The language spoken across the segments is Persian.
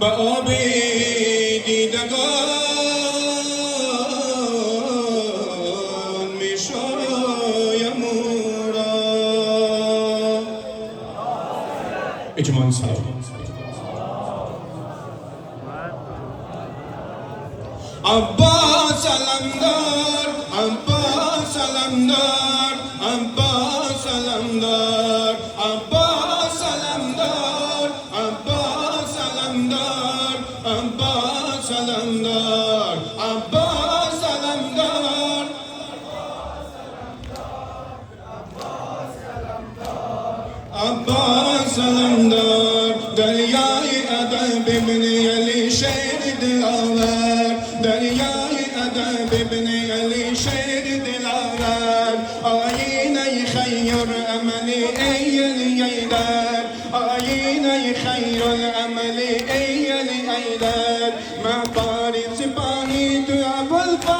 به آبی دیدگان می شایم او را. اجماع سلام. عباس علمدار، عباس علمدار، عباس علمدار، عباس علمدار، عباس علمدار، عباس علمدار، عباس علمدار، عباس علمدار. دریای ادب ابن علی شیر دلاور، دریای ادب ابن علی شیر دلاور. آینه خیر عملی ای علی ایدر، آینه خیر العملی ای علی ایدر. مقاری سپاهی تو ابوالفضل،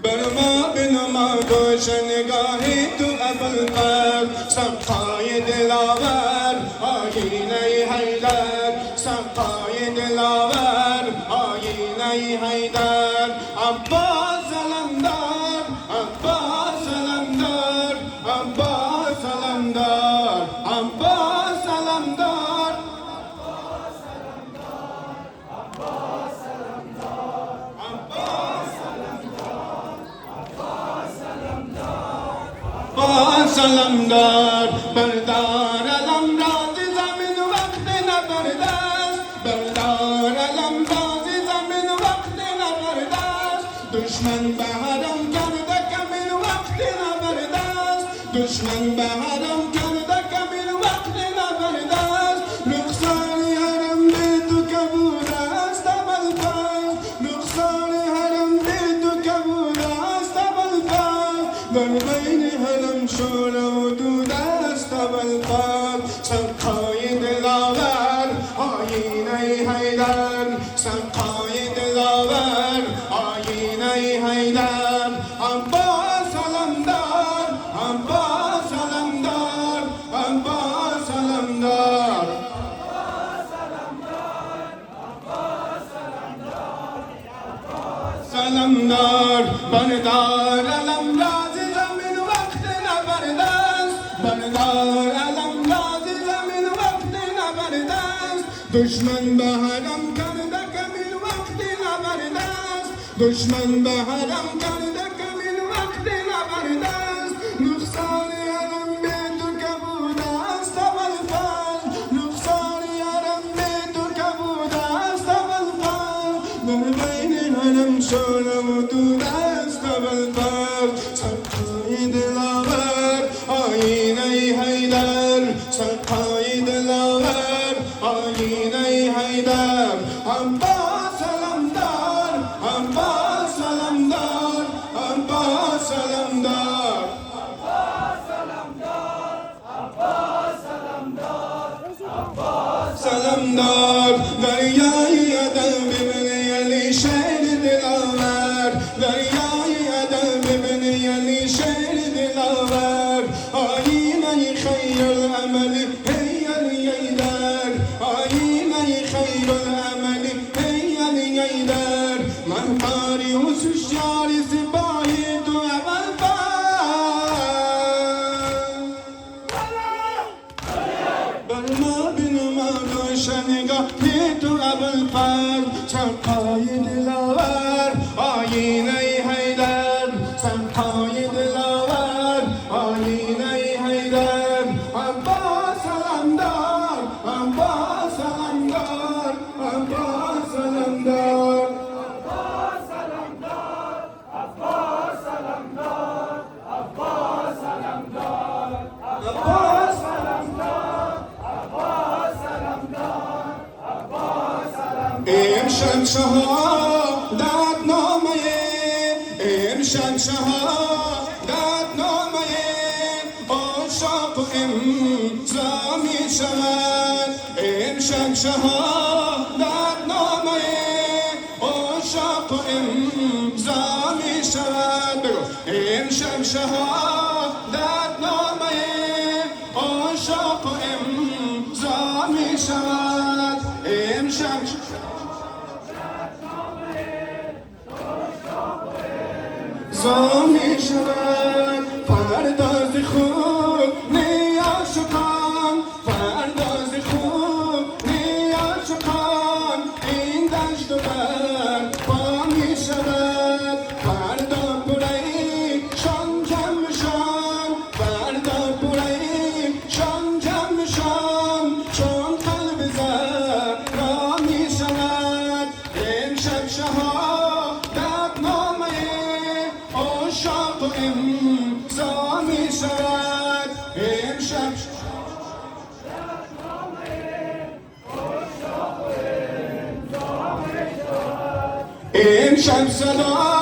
بر ما بنما گوشنگاهی تو ابوالفضل. سقای دلاور آینه حیدر، سقای دلاور آینه حیدر. عباس علمدار، عباس علمدار، عباس علمدار، عباس علمدار، عباس علمدار. بردار علمدار زمین وقت نبردست، بردار علمدار زمین وقت نبردست. دشمن به حرم کرده کمین وقت نبردست، دشمن به حرم کرده کمین وقت نبردست. رخسار حرم به تو کبود است ابوالفضل، رخسار حرم به تو کبود است ابوالفضل. در بین حرم شور و دود است ابوالفضل. سقای دلاور آینه حیدر، سقای دلاور آینه حیدر. عباس علمدار، عباس علمدار، عباس علمدار، علمدار. بردار علمدار زمین وقت نبردست، بردار علمدار زمین وقت نبردست. دشمن به حرم کرده کمین وقت نبردست، دشمن به حرم کرده کمین وقت نبردست. رخسار حرم به تو کبود است ابوالفضل، رخسار حرم به تو کبود است ابوالفضل. در بین حرم شور و دود است ابوالفضل. سقای دلاور آینه حیدر، سقای دلاور آینه حیدر. عباس علمدار، عباس علمدار، عباس علمدار، عباس علمدار. دریای ادب ابن علی شیر دلاور، دریای ادب ابن علی شیر دلاور. آینه خیر العملی ای علی ایدر، آینه خیر العملی ای علی ایدر. من قاری و سشیار سپاهی تو ابوالفضل، بر ما بنما گوشنگاهی تو ابوالفضل. سقای دلاور آینه حیدر، سقای دلاور آینه حیدر. عباس علمدار، عباس علمدار، عباس علمدار، عباس علمدار، عباس علمدار، عباس علمدار، عباس علمدار، عباس علمدار، عباس علمدار. امشب شهادت نامه، امشب شهادت نامه عاشق امضا می شود. امشب شهادت نامه عاشق امضا می شود. امشب شهادت نامه عاشق می شود امشب زا می شود پرداز خوب نیاشقان پرداز خوب نیاشقان این دشت و برپا می شود فردا پرهی شان جمع شان فردا پرهی شان جمع شان چون قلب زهرا می شود امشب شهادت نامه عشاق و امضا می شود امشب امشب صدا